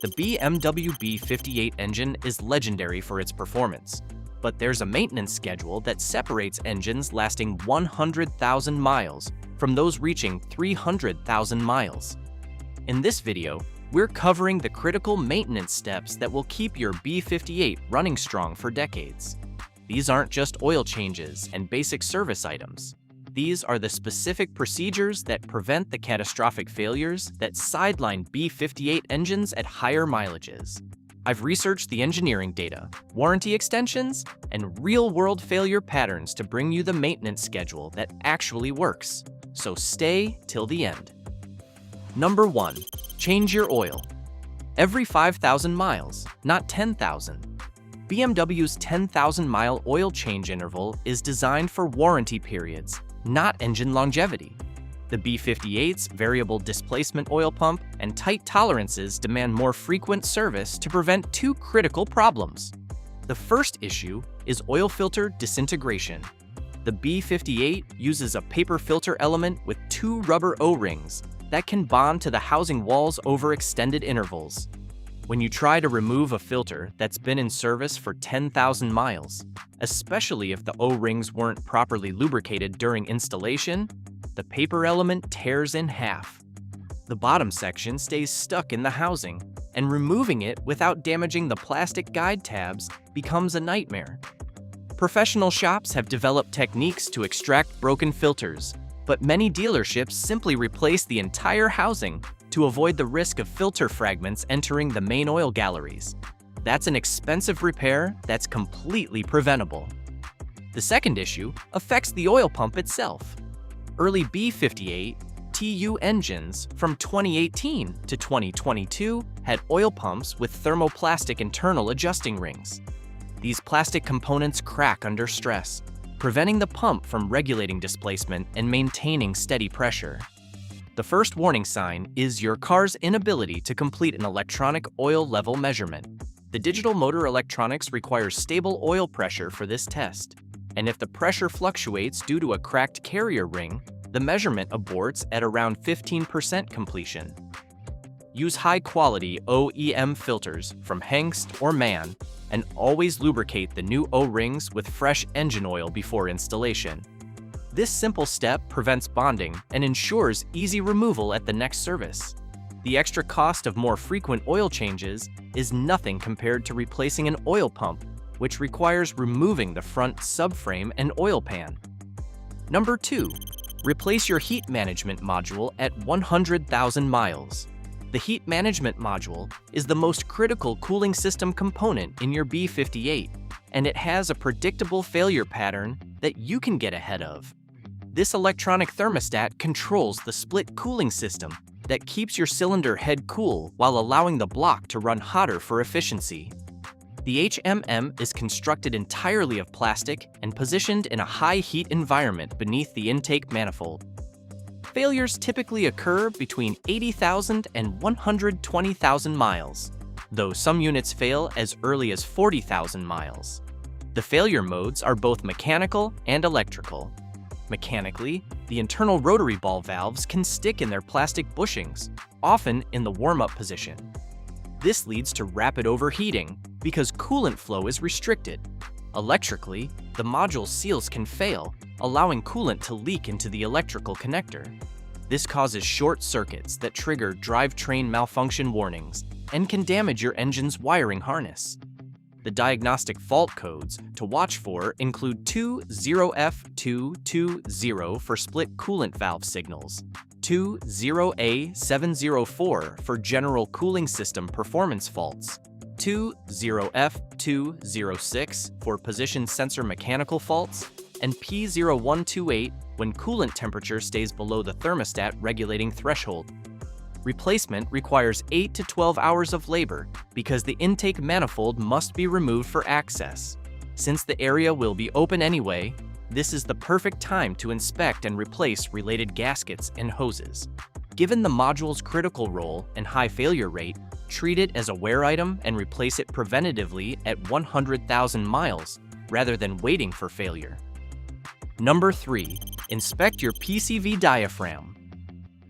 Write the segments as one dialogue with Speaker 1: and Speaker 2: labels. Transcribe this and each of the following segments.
Speaker 1: The BMW B58 engine is legendary for its performance, but there's a maintenance schedule that separates engines lasting 100,000 miles from those reaching 300,000 miles. In this video, we're covering the critical maintenance steps that will keep your B58 running strong for decades. These aren't just oil changes and basic service items. These are the specific procedures that prevent the catastrophic failures that sideline B58 engines at higher mileages. I've researched the engineering data, warranty extensions, and real-world failure patterns to bring you the maintenance schedule that actually works. So stay till the end. Number 1. Change your oil. Every 5,000 miles, not 10,000. BMW's 10,000-mile oil change interval is designed for warranty periods, not engine longevity. The B58's variable displacement oil pump and tight tolerances demand more frequent service to prevent two critical problems. The first issue is oil filter disintegration. The B58 uses a paper filter element with two rubber O-rings that can bond to the housing walls over extended intervals. When you try to remove a filter that's been in service for 10,000 miles, especially if the O-rings weren't properly lubricated during installation, the paper element tears in half. The bottom section stays stuck in the housing, and removing it without damaging the plastic guide tabs becomes a nightmare. Professional shops have developed techniques to extract broken filters, but many dealerships simply replace the entire housing to avoid the risk of filter fragments entering the main oil galleries. That's an expensive repair that's completely preventable. The second issue affects the oil pump itself. Early B58 TU engines from 2018 to 2022 had oil pumps with thermoplastic internal adjusting rings. These plastic components crack under stress, preventing the pump from regulating displacement and maintaining steady pressure. The first warning sign is your car's inability to complete an electronic oil level measurement. The digital motor electronics requires stable oil pressure for this test, and if the pressure fluctuates due to a cracked carrier ring, the measurement aborts at around 15% completion. Use high-quality OEM filters from Hengst or Mann, and always lubricate the new O-rings with fresh engine oil before installation. This simple step prevents bonding and ensures easy removal at the next service. The extra cost of more frequent oil changes is nothing compared to replacing an oil pump, which requires removing the front subframe and oil pan. Number 2. Replace your heat management module at 100,000 miles. The heat management module is the most critical cooling system component in your B58, and it has a predictable failure pattern that you can get ahead of. This electronic thermostat controls the split cooling system that keeps your cylinder head cool while allowing the block to run hotter for efficiency. The HMM is constructed entirely of plastic and positioned in a high heat environment beneath the intake manifold. Failures typically occur between 80,000 and 120,000 miles, though some units fail as early as 40,000 miles. The failure modes are both mechanical and electrical. Mechanically, the internal rotary ball valves can stick in their plastic bushings, often in the warm-up position. This leads to rapid overheating because coolant flow is restricted. Electrically, the module seals can fail, allowing coolant to leak into the electrical connector. This causes short circuits that trigger drivetrain malfunction warnings and can damage your engine's wiring harness. The diagnostic fault codes to watch for include 20F220 for split coolant valve signals, 20A704 for general cooling system performance faults, 20F206 for position sensor mechanical faults, and P0128 when coolant temperature stays below the thermostat regulating threshold. Replacement requires 8 to 12 hours of labor because the intake manifold must be removed for access. Since the area will be open anyway, this is the perfect time to inspect and replace related gaskets and hoses. Given the module's critical role and high failure rate, treat it as a wear item and replace it preventatively at 100,000 miles rather than waiting for failure. Number 3. Inspect your PCV diaphragm.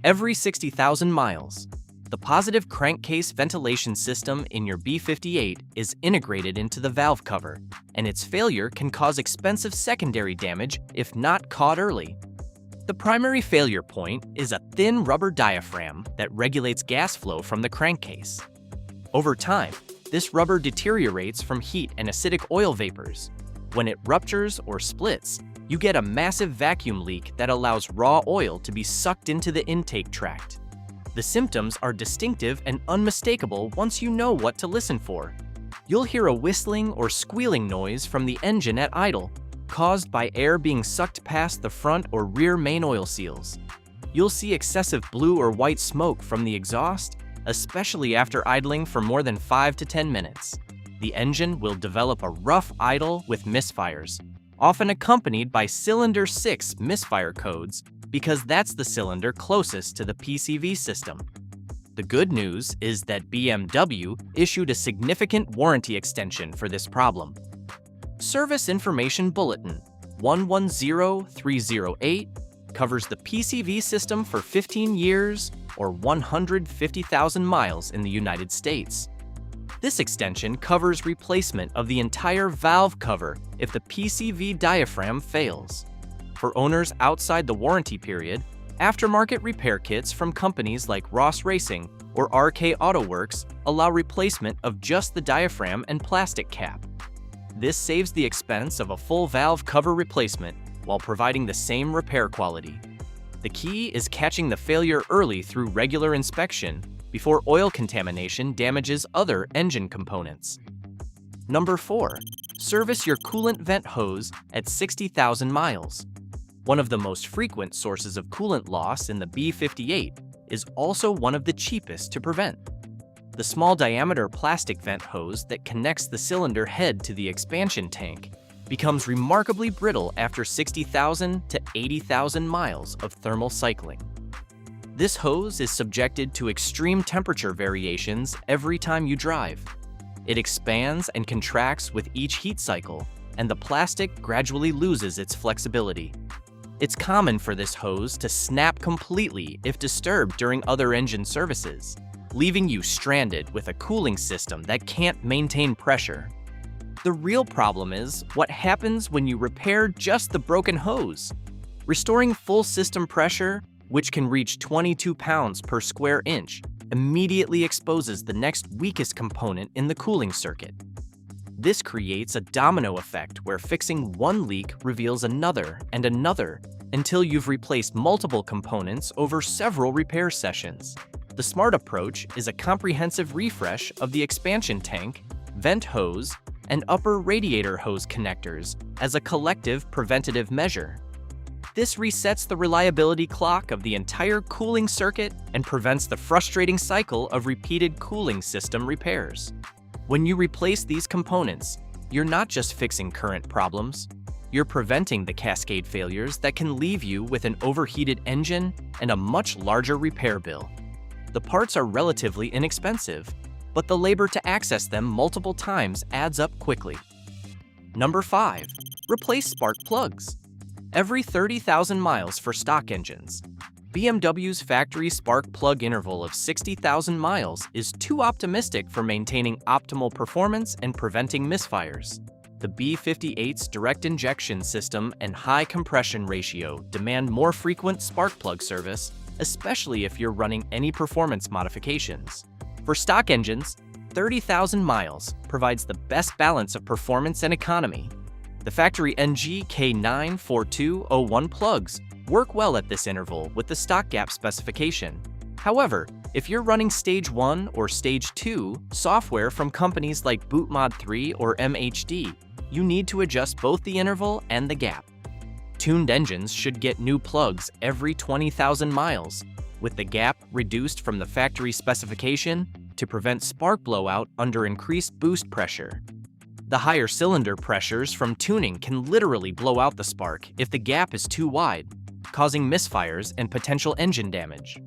Speaker 1: Every 60,000 miles. The positive crankcase ventilation system in your B58 is integrated into the valve cover, and its failure can cause expensive secondary damage if not caught early. The primary failure point is a thin rubber diaphragm that regulates gas flow from the crankcase. Over time, this rubber deteriorates from heat and acidic oil vapors. When it ruptures or splits, you get a massive vacuum leak that allows raw oil to be sucked into the intake tract. The symptoms are distinctive and unmistakable once you know what to listen for. You'll hear a whistling or squealing noise from the engine at idle, caused by air being sucked past the front or rear main oil seals. You'll see excessive blue or white smoke from the exhaust, especially after idling for more than 5 to 10 minutes. The engine will develop a rough idle with misfires, often accompanied by cylinder 6 misfire codes, because that's the cylinder closest to the PCV system. The good news is that BMW issued a significant warranty extension for this problem. Service Information Bulletin 110308 covers the PCV system for 15 years or 150,000 miles in the United States. This extension covers replacement of the entire valve cover if the PCV diaphragm fails. For owners outside the warranty period, aftermarket repair kits from companies like Ross Racing or RK Auto Works allow replacement of just the diaphragm and plastic cap. This saves the expense of a full valve cover replacement while providing the same repair quality. The key is catching the failure early through regular inspection before oil contamination damages other engine components. Number 4. Service your coolant vent hose at 60,000 miles. One of the most frequent sources of coolant loss in the B58 is also one of the cheapest to prevent. The small diameter plastic vent hose that connects the cylinder head to the expansion tank becomes remarkably brittle after 60,000 to 80,000 miles of thermal cycling. This hose is subjected to extreme temperature variations every time you drive. It expands and contracts with each heat cycle, and the plastic gradually loses its flexibility. It's common for this hose to snap completely if disturbed during other engine services, leaving you stranded with a cooling system that can't maintain pressure. The real problem is what happens when you repair just the broken hose. Restoring full system pressure, which can reach 22 pounds per square inch, immediately exposes the next weakest component in the cooling circuit. This creates a domino effect where fixing one leak reveals another and another until you've replaced multiple components over several repair sessions. The smart approach is a comprehensive refresh of the expansion tank, vent hose, and upper radiator hose connectors as a collective preventative measure. This resets the reliability clock of the entire cooling circuit and prevents the frustrating cycle of repeated cooling system repairs. When you replace these components, you're not just fixing current problems, you're preventing the cascade failures that can leave you with an overheated engine and a much larger repair bill. The parts are relatively inexpensive, but the labor to access them multiple times adds up quickly. Number 5. Replace spark plugs. Every 30,000 miles for stock engines. BMW's factory spark plug interval of 60,000 miles is too optimistic for maintaining optimal performance and preventing misfires. The B58's direct injection system and high compression ratio demand more frequent spark plug service, especially if you're running any performance modifications. For stock engines, 30,000 miles provides the best balance of performance and economy. The factory NG K94201 plugs work well at this interval with the stock gap specification. However, if you're running Stage 1 or Stage 2 software from companies like BootMod 3 or MHD, you need to adjust both the interval and the gap. Tuned engines should get new plugs every 20,000 miles, with the gap reduced from the factory specification to prevent spark blowout under increased boost pressure. The higher cylinder pressures from tuning can literally blow out the spark if the gap is too wide, causing misfires and potential engine damage.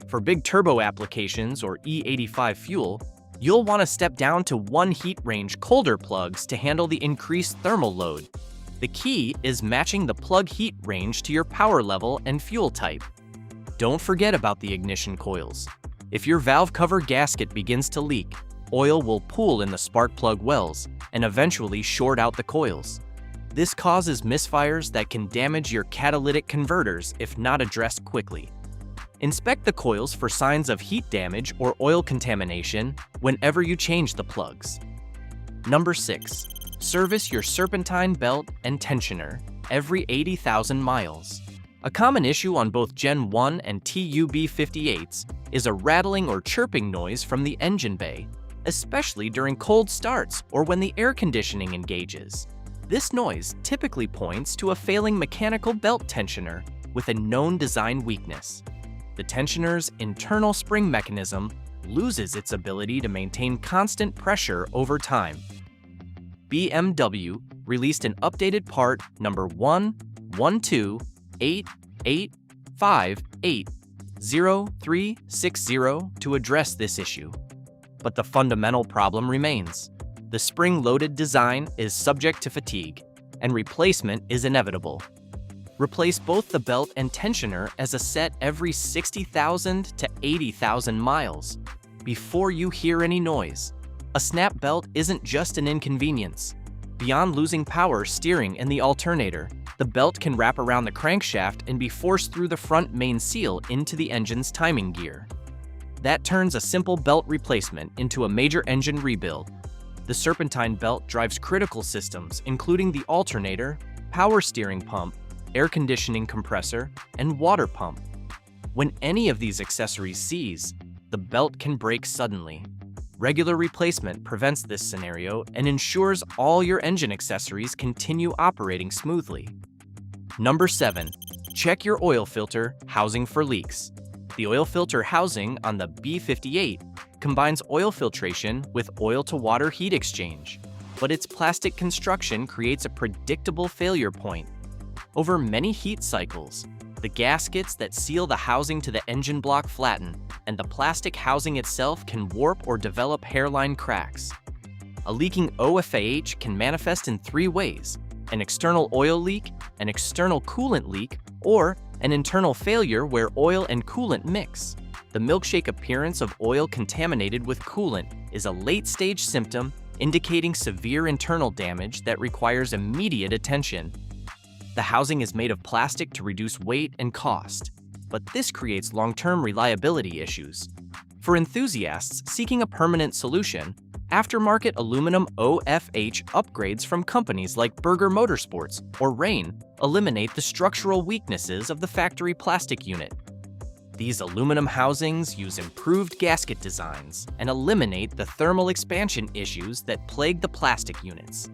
Speaker 1: For big turbo applications or E85 fuel, you'll want to step down to 1 heat range colder plugs to handle the increased thermal load. The key is matching the plug heat range to your power level and fuel type. Don't forget about the ignition coils. If your valve cover gasket begins to leak, oil will pool in the spark plug wells and eventually short out the coils. This causes misfires that can damage your catalytic converters if not addressed quickly. Inspect the coils for signs of heat damage or oil contamination whenever you change the plugs. Number 6. Service your Serpentine belt and tensioner every 80,000 miles. A common issue on both Gen 1 and TU B58s is a rattling or chirping noise from the engine bay, especially during cold starts or when the air conditioning engages. This noise typically points to a failing mechanical belt tensioner with a known design weakness. The tensioner's internal spring mechanism loses its ability to maintain constant pressure over time. BMW released an updated part number 11288580360 to address this issue. But the fundamental problem remains. The spring-loaded design is subject to fatigue, and replacement is inevitable. Replace both the belt and tensioner as a set every 60,000 to 80,000 miles. Before you hear any noise, a snap belt isn't just an inconvenience. Beyond losing power steering and the alternator, the belt can wrap around the crankshaft and be forced through the front main seal into the engine's timing gear. That turns a simple belt replacement into a major engine rebuild. The Serpentine belt drives critical systems, including the alternator, power steering pump, air conditioning compressor, and water pump. When any of these accessories seize, the belt can break suddenly. Regular replacement prevents this scenario and ensures all your engine accessories continue operating smoothly. Number 7. Check your oil filter housing for leaks. The oil filter housing on the B58 combines oil filtration with oil-to-water heat exchange, but its plastic construction creates a predictable failure point. Over many heat cycles, the gaskets that seal the housing to the engine block flatten, and the plastic housing itself can warp or develop hairline cracks. A leaking OFAH can manifest in 3 ways: an external oil leak, an external coolant leak, or an internal failure where oil and coolant mix. The milkshake appearance of oil contaminated with coolant is a late-stage symptom indicating severe internal damage that requires immediate attention. The housing is made of plastic to reduce weight and cost, but this creates long-term reliability issues. For enthusiasts seeking a permanent solution, aftermarket aluminum OFH upgrades from companies like Berger Motorsports or Rain eliminate the structural weaknesses of the factory plastic unit. These aluminum housings use improved gasket designs and eliminate the thermal expansion issues that plague the plastic units.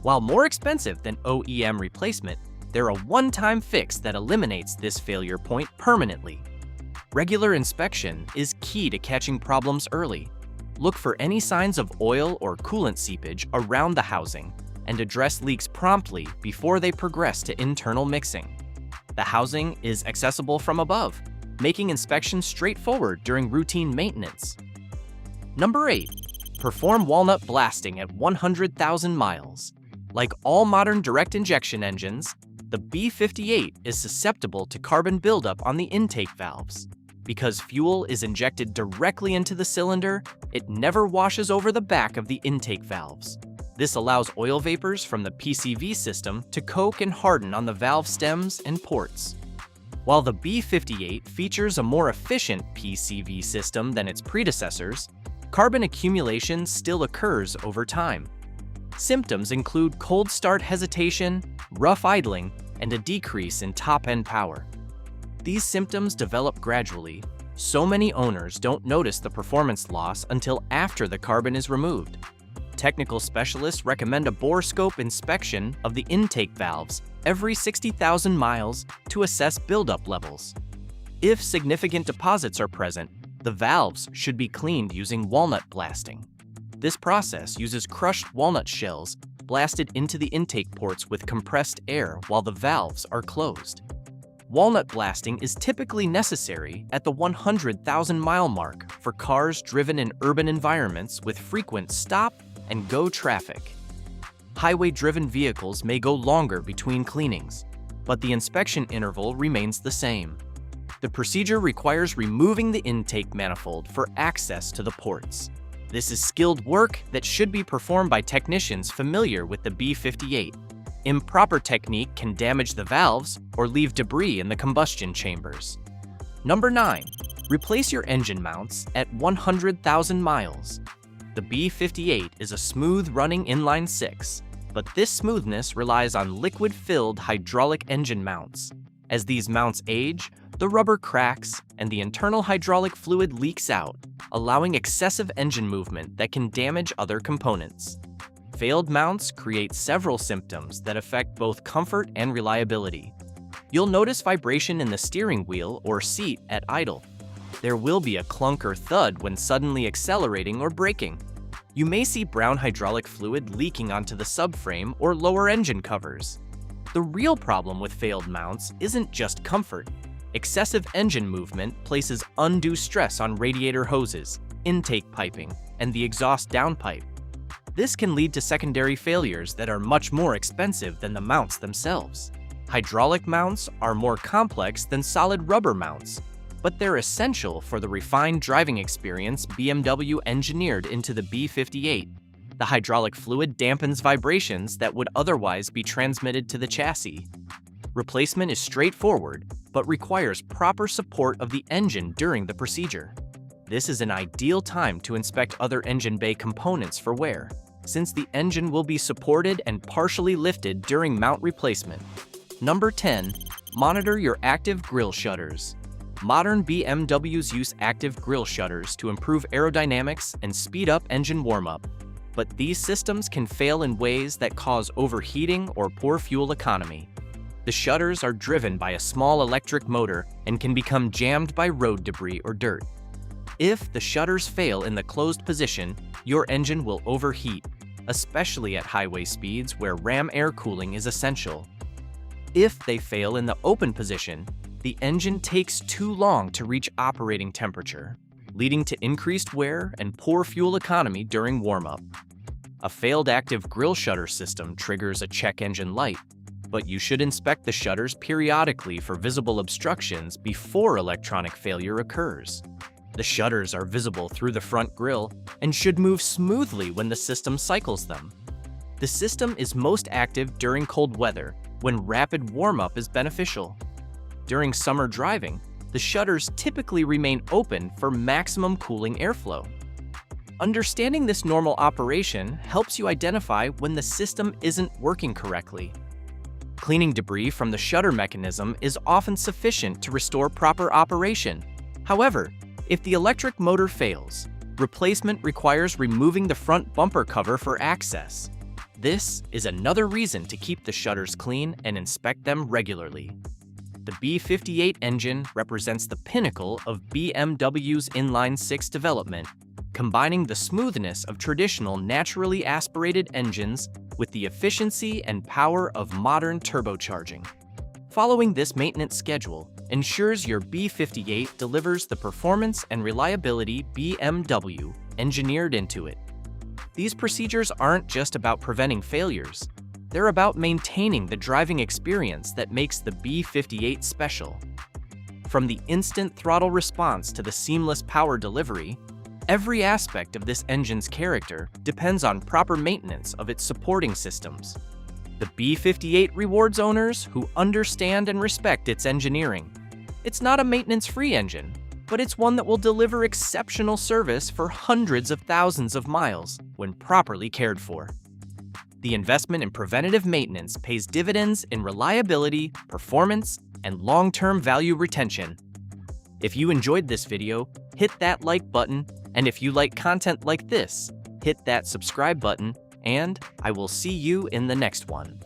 Speaker 1: While more expensive than OEM replacement, they're a one-time fix that eliminates this failure point permanently. Regular inspection is key to catching problems early. Look for any signs of oil or coolant seepage around the housing and address leaks promptly before they progress to internal mixing. The housing is accessible from above, making inspection straightforward during routine maintenance. Number 8. Perform walnut blasting at 100,000 miles. Like all modern direct injection engines, the B58 is susceptible to carbon buildup on the intake valves. Because fuel is injected directly into the cylinder, it never washes over the back of the intake valves. This allows oil vapors from the PCV system to coke and harden on the valve stems and ports. While the B58 features a more efficient PCV system than its predecessors, carbon accumulation still occurs over time. Symptoms include cold start hesitation, rough idling, and a decrease in top-end power. These symptoms develop gradually. So many owners don't notice the performance loss until after the carbon is removed. Technical specialists recommend a bore scope inspection of the intake valves every 60,000 miles to assess buildup levels. If significant deposits are present, the valves should be cleaned using walnut blasting. This process uses crushed walnut shells blasted into the intake ports with compressed air while the valves are closed. Walnut blasting is typically necessary at the 100,000-mile mark for cars driven in urban environments with frequent stop-and-go traffic. Highway-driven vehicles may go longer between cleanings, but the inspection interval remains the same. The procedure requires removing the intake manifold for access to the ports. This is skilled work that should be performed by technicians familiar with the B58. Improper technique can damage the valves or leave debris in the combustion chambers. Number 9. Replace your engine mounts at 100,000 miles. The B58 is a smooth-running inline-six, but this smoothness relies on liquid-filled hydraulic engine mounts. As these mounts age, the rubber cracks and the internal hydraulic fluid leaks out, allowing excessive engine movement that can damage other components. Failed mounts create several symptoms that affect both comfort and reliability. You'll notice vibration in the steering wheel or seat at idle. There will be a clunk or thud when suddenly accelerating or braking. You may see brown hydraulic fluid leaking onto the subframe or lower engine covers. The real problem with failed mounts isn't just comfort. Excessive engine movement places undue stress on radiator hoses, intake piping, and the exhaust downpipe. This can lead to secondary failures that are much more expensive than the mounts themselves. Hydraulic mounts are more complex than solid rubber mounts, but they're essential for the refined driving experience BMW engineered into the B58. The hydraulic fluid dampens vibrations that would otherwise be transmitted to the chassis. Replacement is straightforward, but requires proper support of the engine during the procedure. This is an ideal time to inspect other engine bay components for wear, since the engine will be supported and partially lifted during mount replacement. Number 10. Monitor your active grille shutters. Modern BMWs use active grille shutters to improve aerodynamics and speed up engine warm-up. But these systems can fail in ways that cause overheating or poor fuel economy. The shutters are driven by a small electric motor and can become jammed by road debris or dirt. If the shutters fail in the closed position, your engine will overheat, especially at highway speeds where ram air cooling is essential. If they fail in the open position, the engine takes too long to reach operating temperature, leading to increased wear and poor fuel economy during warm-up. A failed active grille shutter system triggers a check engine light, but you should inspect the shutters periodically for visible obstructions before electronic failure occurs. The shutters are visible through the front grille and should move smoothly when the system cycles them. The system is most active during cold weather, when rapid warm-up is beneficial. During summer driving, the shutters typically remain open for maximum cooling airflow. Understanding this normal operation helps you identify when the system isn't working correctly. Cleaning debris from the shutter mechanism is often sufficient to restore proper operation. However, if the electric motor fails, replacement requires removing the front bumper cover for access. This is another reason to keep the shutters clean and inspect them regularly. The B58 engine represents the pinnacle of BMW's inline-six development, combining the smoothness of traditional naturally aspirated engines with the efficiency and power of modern turbocharging. Following this maintenance schedule ensures your B58 delivers the performance and reliability BMW engineered into it. These procedures aren't just about preventing failures, they're about maintaining the driving experience that makes the B58 special. From the instant throttle response to the seamless power delivery, every aspect of this engine's character depends on proper maintenance of its supporting systems. The B58 rewards owners who understand and respect its engineering. It's not a maintenance-free engine, but it's one that will deliver exceptional service for hundreds of thousands of miles when properly cared for. The investment in preventative maintenance pays dividends in reliability, performance, and long-term value retention. If you enjoyed this video, hit that like button, and if you like content like this, hit that subscribe button, and I will see you in the next one.